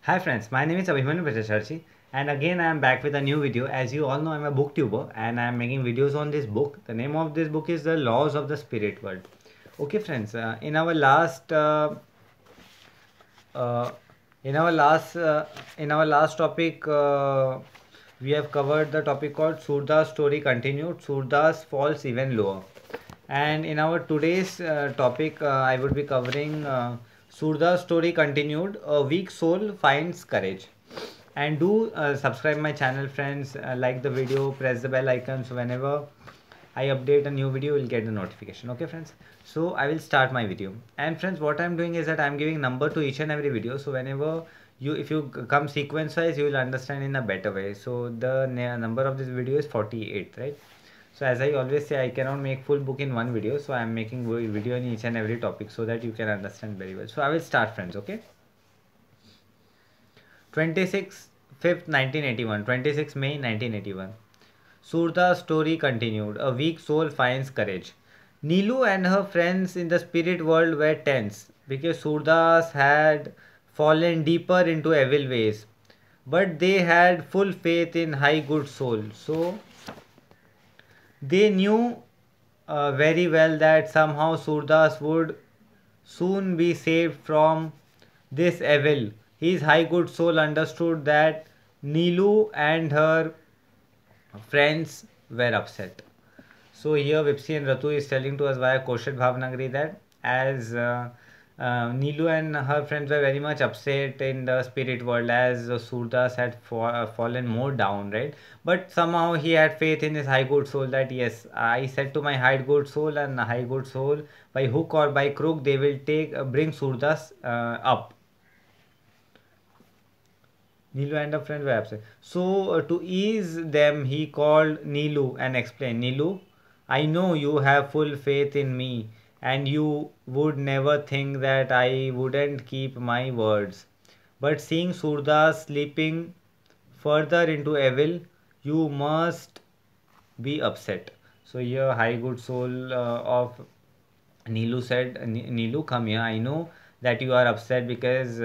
Hi friends, my name is Abhimanyu Bhattacharjee and again I am back with a new video. As you all know, I am a booktuber and I am making videos on this book. The name of this book is The Laws of the Spirit World. Okay friends, uh, in our last topic, we have covered the topic called Surda's story continued. Surdas falls even lower. And in our today's topic, I would be covering Surda's story continued. A weak soul finds courage. And do subscribe my channel, friends. Like the video, press the bell icon so whenever I update a new video, you'll get the notification. Okay, friends. So I will start my video. And friends, what I'm doing is that I'm giving number to each and every video. So whenever if you come sequence wise, you will understand in a better way. So the number of this video is 48, right? So as I always say, I cannot make full book in one video. So I'm making video in each and every topic so that you can understand very well. So I will start, friends. Okay. 26 5th 1981, 26 May 1981. Surda's story continued. A weak soul finds courage. Neelu and her friends in the spirit world were tense because Surdas had fallen deeper into evil ways. But they had full faith in high good soul. So they knew very well that somehow Surdas would soon be saved from this evil. His high good soul understood that Neelu and her friends were upset. So here Vipsi and Ratu is telling to us via Koshat Bhavnagari that as Neelu and her friends were very much upset in the spirit world as Surdas had fallen more down, right? But somehow he had faith in his high good soul that yes, I said to my high good soul and high good soul by hook or by crook they will bring Surdas up. Neelu and her friends were absent. So, to ease them, he called Neelu and explained, Neelu, I know you have full faith in me and you would never think that I wouldn't keep my words. But seeing Surdas slipping further into evil, you must be upset. So, here, high good soul of Neelu said, Neelu, come here. I know that you are upset because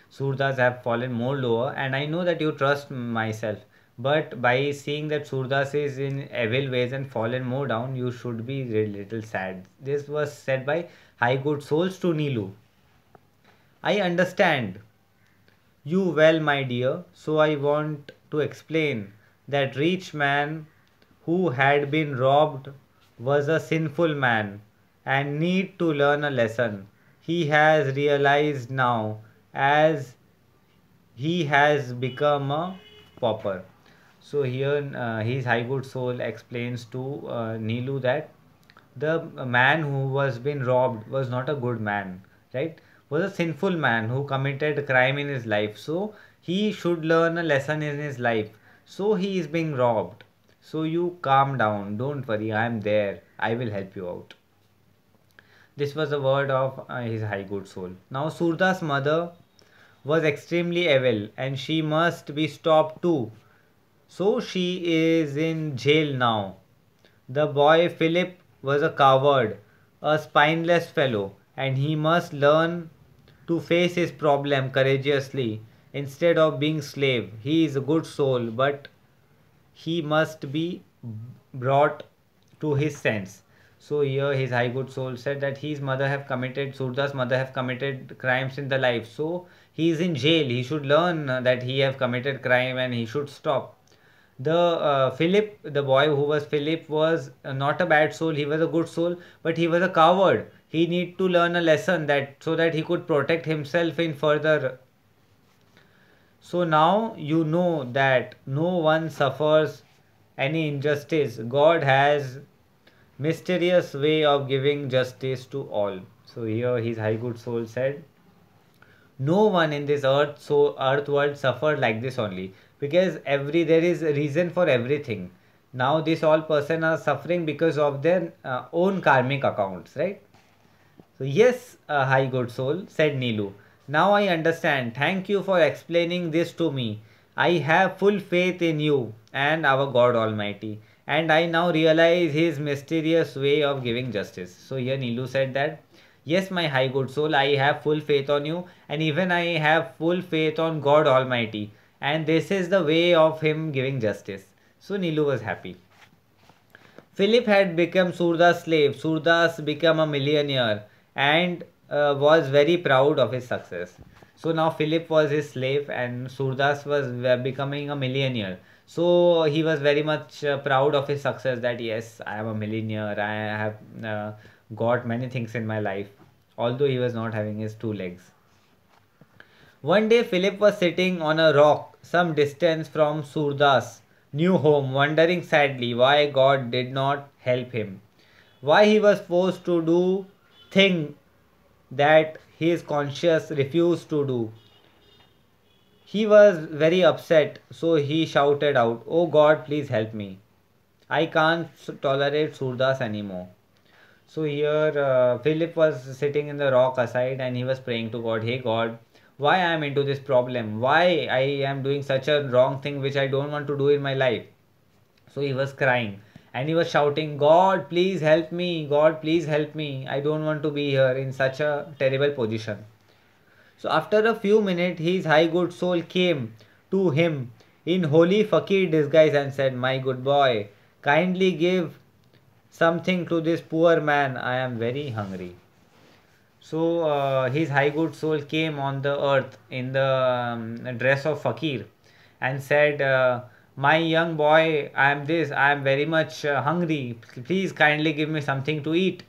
Surdas have fallen more lower, and I know that you trust myself. But by seeing that Surdas is in evil ways and fallen more down, you should be a little sad. This was said by high good souls to Neelu. I understand you well, my dear, so I want to explain that rich man who had been robbed was a sinful man and need to learn a lesson. He has realized now as he has become a pauper. So here his high good soul explains to Neelu that the man who was been robbed was not a good man, right? Was a sinful man who committed crime in his life. So he should learn a lesson in his life. So he is being robbed. So you calm down. Don't worry. I am there. I will help you out. This was the word of his high good soul. Now Surda's mother was extremely evil and she must be stopped too. So she is in jail now. The boy Philip was a coward, a spineless fellow, and he must learn to face his problem courageously instead of being slave. He is a good soul, but he must be brought to his sense. So here his high good soul said that his mother have committed, Surda's mother have committed crimes in the life. So he is in jail. He should learn that he have committed crime and he should stop. The Philip, the boy who was Philip was not a bad soul. He was a good soul, but he was a coward. He need to learn a lesson that so that he could protect himself in further. So now you know that no one suffers any injustice. God has mysterious way of giving justice to all. So here his high good soul said, no one in this earth world suffered like this only because there is a reason for everything. Now this all person are suffering because of their own karmic accounts, right? So yes, high good soul, said Neelu. Now I understand. Thank you for explaining this to me. I have full faith in you and our God Almighty, and I now realize his mysterious way of giving justice. So here Neelu said that Yes, my high good soul, I have full faith on you, and even I have full faith on God Almighty. And this is the way of him giving justice. So Nilu was happy. Philip had become Surda's slave. Surdas became a millionaire and was very proud of his success. So now Philip was his slave and Surdas was becoming a millionaire. So he was very much proud of his success, that yes, I am a millionaire. I have got many things in my life. Although he was not having his two legs. One day Philip was sitting on a rock some distance from Surdas' new home, wondering sadly why God did not help him, why he was forced to do things that his conscience refused to do. He was very upset, so he shouted out, "Oh God, please help me. I can't tolerate Surdas anymore." So here Philip was sitting in the rock aside and he was praying to God, "Hey God, why I am into this problem? Why I am doing such a wrong thing which I don't want to do in my life?" So he was crying and he was shouting, "God, please help me. God, please help me. I don't want to be here in such a terrible position." So after a few minutes, his high good soul came to him in holy fakir disguise and said, "My good boy, kindly give something to this poor man. I am very hungry." So his high good soul came on the earth in the dress of fakir and said, "My young boy, I am this. I am very much hungry. Please kindly give me something to eat."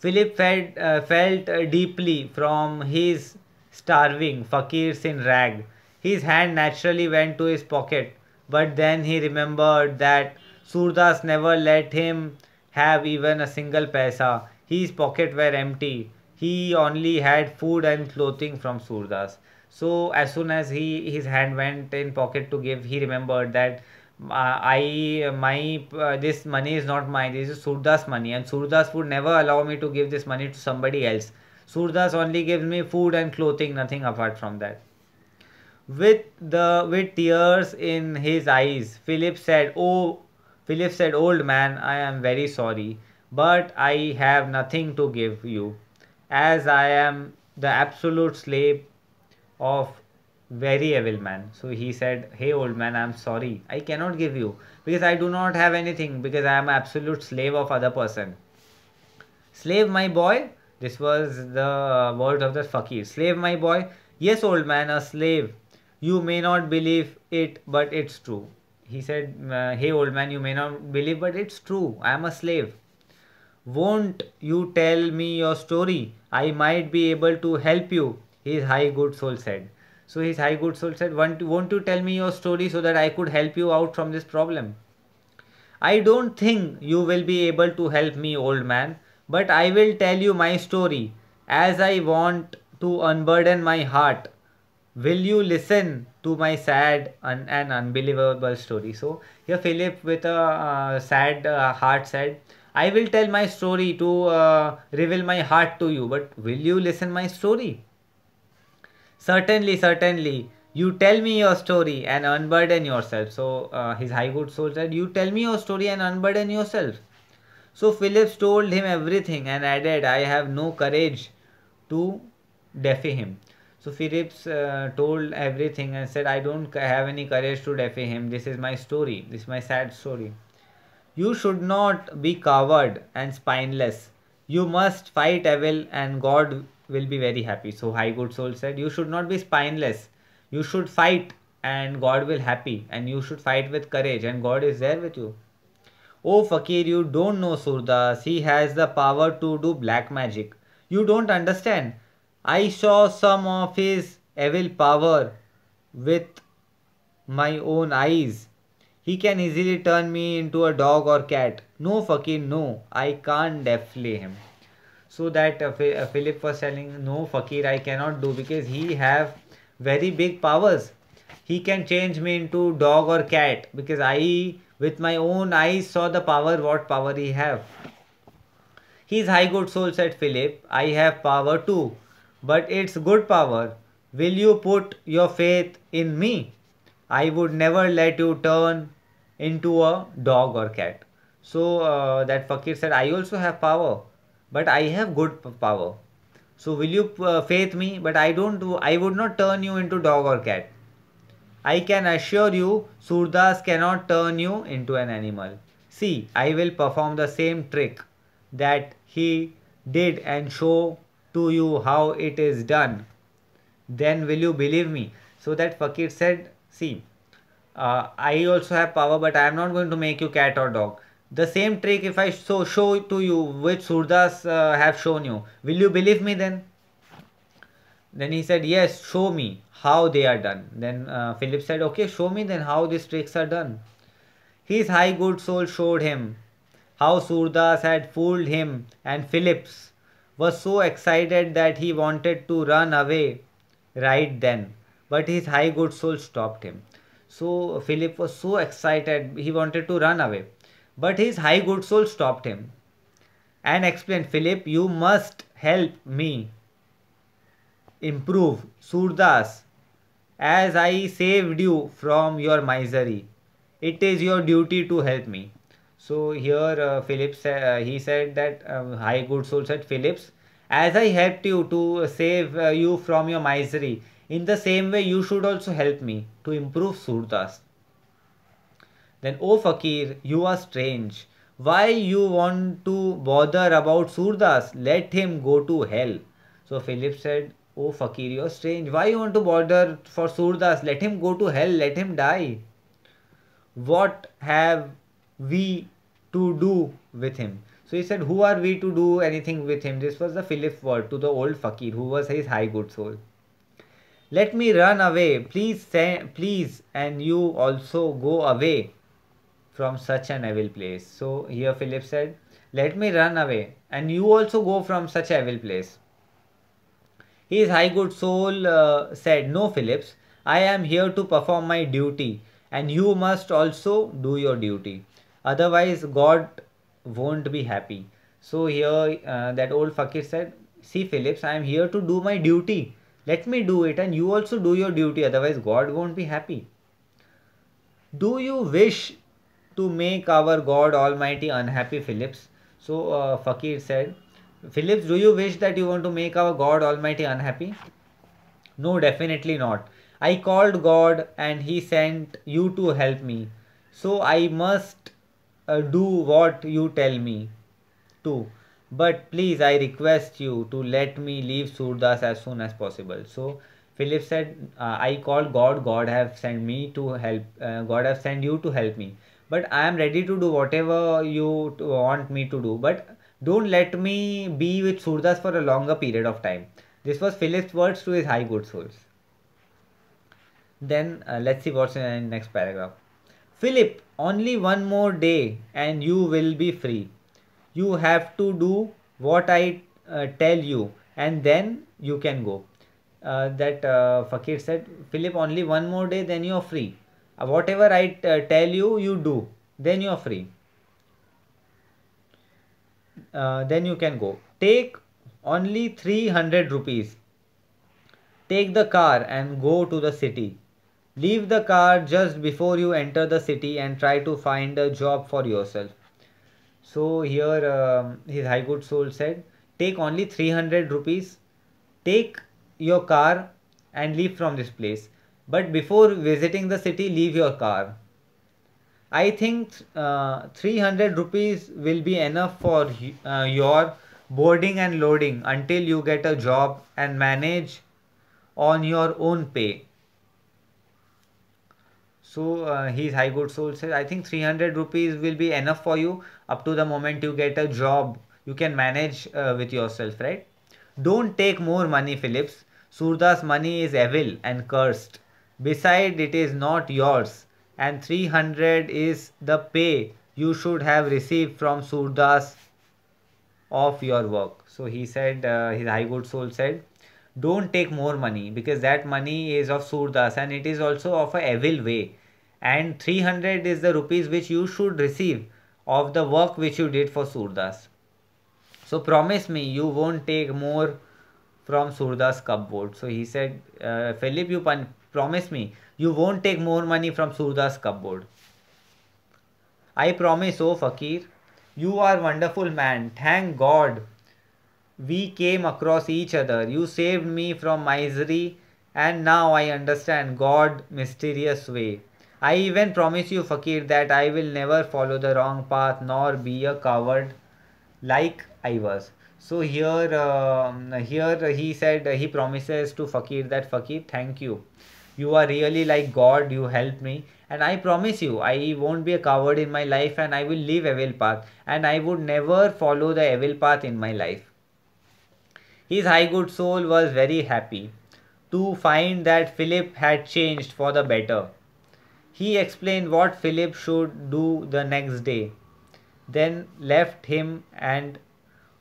Philip felt deeply from his starving fakirs in rag. His hand naturally went to his pocket, but then he remembered that Surdas never let him have even a single paisa. His pockets were empty. He only had food and clothing from Surdas. So as soon as his hand went in pocket to give, he remembered that I my this money is not mine. This is Surdas money, and Surdas would never allow me to give this money to somebody else. Surdas only gives me food and clothing, nothing apart from that. With tears in his eyes, Philip said, "Old man, I am very sorry, but I have nothing to give you, as I am the absolute slave of very evil man." So he said, "Hey old man, I am sorry. I cannot give you because I do not have anything, because I am absolute slave of other person." "Slave, my boy?" This was the word of the fakir. "Slave, my boy?" "Yes, old man, a slave. You may not believe it, but it's true." He said, "Hey old man, you may not believe, but it's true. I am a slave." "Won't you tell me your story? I might be able to help you," his high good soul said. So his high good soul said, won't you tell me your story so that I could help you out from this problem?" "I don't think you will be able to help me, old man, but I will tell you my story, as I want to unburden my heart. Will you listen to my sad and unbelievable story?" So here Philip with a sad heart said, "I will tell my story to reveal my heart to you, but will you listen my story?" "Certainly, certainly. You tell me your story and unburden yourself." So his high good soul said, "You tell me your story and unburden yourself." So Philip told him everything and added, "I have no courage to defy him." So Philip told everything and said, "I don't have any courage to defy him. This is my story. This is my sad story." "You should not be coward and spineless. You must fight evil and God will be very happy." So high good soul said, "You should not be spineless. You should fight and God will happy, and you should fight with courage and God is there with you." "Oh Fakir, you don't know Surdas. He has the power to do black magic. You don't understand. I saw some of his evil power with my own eyes. He can easily turn me into a dog or cat." "No Fakir, no. I can't defy him." So that Philip was telling, "No Fakir, I cannot do, because he have very big powers. He can change me into dog or cat, because I with my own eyes saw the power, what power he have." His high good soul said, "Philip, I have power too, but it's good power. Will you put your faith in me? I would never let you turn into a dog or cat." So that fakir said, "I also have power. but I have good power. So will you faith me? But I would not turn you into dog or cat. I can assure you, Surdas cannot turn you into an animal. See, I will perform the same trick that he did and show to you how it is done. Then will you believe me? So that fakir said, see, I also have power, but I am not going to make you cat or dog. The same trick if I show to you which Surdas have shown you, will you believe me then? Then he said, yes, show me how they are done. Then Philip said, okay, show me then how these tricks are done. His high good soul showed him how Surdas had fooled him, and Phillips was so excited that he wanted to run away right then. But his high good soul stopped him. So Philip was so excited, he wanted to run away. But his high good soul stopped him and explained, Philip, you must help me improve Surdas as I saved you from your misery. It is your duty to help me. So here Philip he said that high good soul said, Phillips, as I helped you to save you from your misery, in the same way you should also help me to improve Surdas. Then, oh Fakir, you are strange. Why you want to bother about Surdas? Let him go to hell. So Philip said, oh Fakir, you are strange. Why you want to bother for Surdas? Let him go to hell. Let him die. What have we to do with him? So he said, who are we to do anything with him? This was the Philip word to the old Fakir, who was his high good soul. Let me run away. Please, and you also go away from such an evil place. So here Philip said, let me run away, and you also go from such an evil place. His high good soul said, no Phillips, I am here to perform my duty, and you must also do your duty. Otherwise God won't be happy. So here that old fakir said, see Phillips, I am here to do my duty. Let me do it, and you also do your duty, otherwise God won't be happy. Do you wish to make our God Almighty unhappy, Phillips? So Fakir said, Phillips, do you wish that you want to make our God Almighty unhappy? No, definitely not. I called God and He sent you to help me. So I must do what you tell me to. But please, I request you to let me leave Surdas as soon as possible. So Philip said, I called God. God have sent me to help. God have sent you to help me. But I am ready to do whatever you want me to do. But don't let me be with Surdas for a longer period of time. This was Philip's words to his high good souls. Then let's see what's in the next paragraph. Philip, only one more day and you will be free. You have to do what I tell you, and then you can go. That Fakir said, Philip, only one more day, then you are free. Whatever I tell you, you do. Then you are free. Then you can go. Take only 300 rupees. Take the car and go to the city. Leave the car just before you enter the city and try to find a job for yourself. So here his high good soul said, take only 300 rupees, take your car and leave from this place. But before visiting the city, leave your car. I think 300 rupees will be enough for your boarding and loading until you get a job and manage on your own pay. So his high good soul says, I think 300 rupees will be enough for you up to the moment you get a job. You can manage with yourself, right? Don't take more money, Phillips. Surda's money is evil and cursed. Besides, it is not yours. And 300 is the pay you should have received from Surdas of your work. So he said, his high good soul said, don't take more money because that money is of Surdas and it is also of a evil way. And 300 is the rupees which you should receive of the work which you did for Surdas. So promise me you won't take more from Surdas cupboard. So he said, Philip, you promise me you won't take more money from Surdas cupboard. I promise, oh Fakir. You are wonderful man. Thank God We came across each other. You saved me from misery, and now I understand God mysterious way. I even promise you, Fakir, that I will never follow the wrong path nor be a coward like I was. So here he said he promises to Fakir that Fakir, thank you. You are really like God. You helped me, and I promise you, I won't be a coward in my life, and I will leave evil path, and I would never follow the evil path in my life. His high good soul was very happy to find that Philip had changed for the better. He explained what Philip should do the next day, then left him and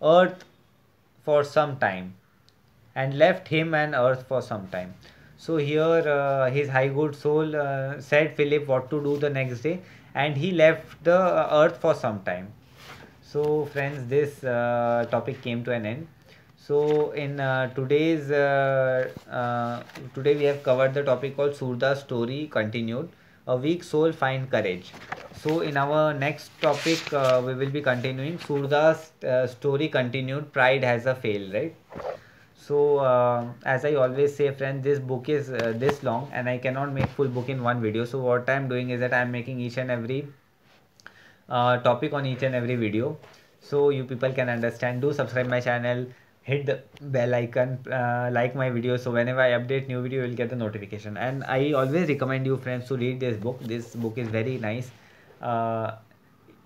earth for some time and left him and earth for some time. So here his high good soul said Philip what to do the next day, and he left the earth for some time. So friends, this topic came to an end. So in today we have covered the topic called Surda's story continued. A weak soul find courage. So in our next topic we will be continuing Surda's story continued. Pride has a fail, right? So as I always say, friends, this book is this long, and I cannot make full book in one video. So what I am doing is that I am making each and every topic on each and every video, so you people can understand. Do subscribe my channel, hit the bell icon, like my video, so whenever I update new video you will get the notification. And I always recommend you friends to read this book. This book is very nice. uh,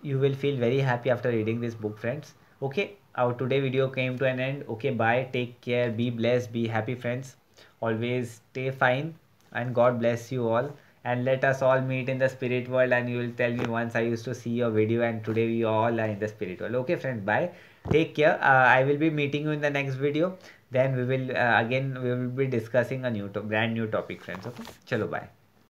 you will feel very happy after reading this book, friends. Okay, our today video came to an end. Okay, bye, take care, be blessed, be happy, friends. Always stay fine, and God bless you all. And let us all meet in the spirit world, and you will tell me once I used to see your video and today we all are in the spirit world. Okay friends, bye, take care. I will be meeting you in the next video. Then we will again we will be discussing a brand new topic, friends. Okay, chalo, bye.